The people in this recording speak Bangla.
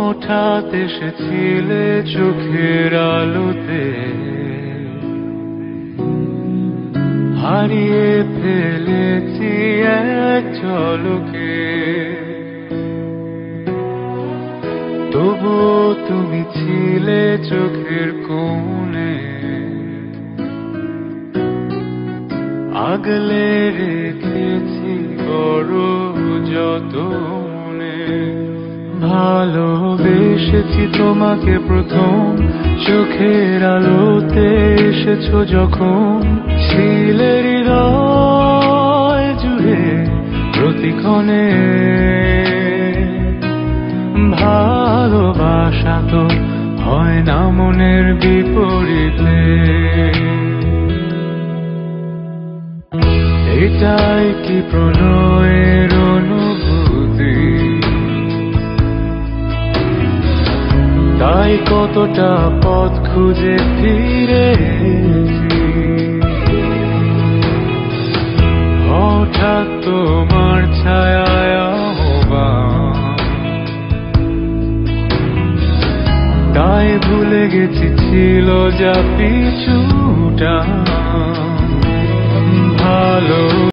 হঠাৎ এসেছিলে চোখের আলোতে, হারিয়ে ফেলেছি এক ঝলকে। তবুও তুমি ছিলে চোখের কোণে, আগলে রেখেছি বড় যতনে। ভালোবেসেছি তোমাকে প্রথম, চোখের আলোতে এসেছো যখন। ছিলে হৃদয় জুড়ে প্রতিক্ষণে, ভালোবাসা তো হয় না মনের বিপরীতে। এটাই কি প্রণয়ের অনুভূতি? তাই কতটা পথ খুঁজে ফিরেছি, হঠাৎ তোমার ছায়ায় আহ্বান। তাই ভুলে গেছি ছিল যা পিছুটা ভালো।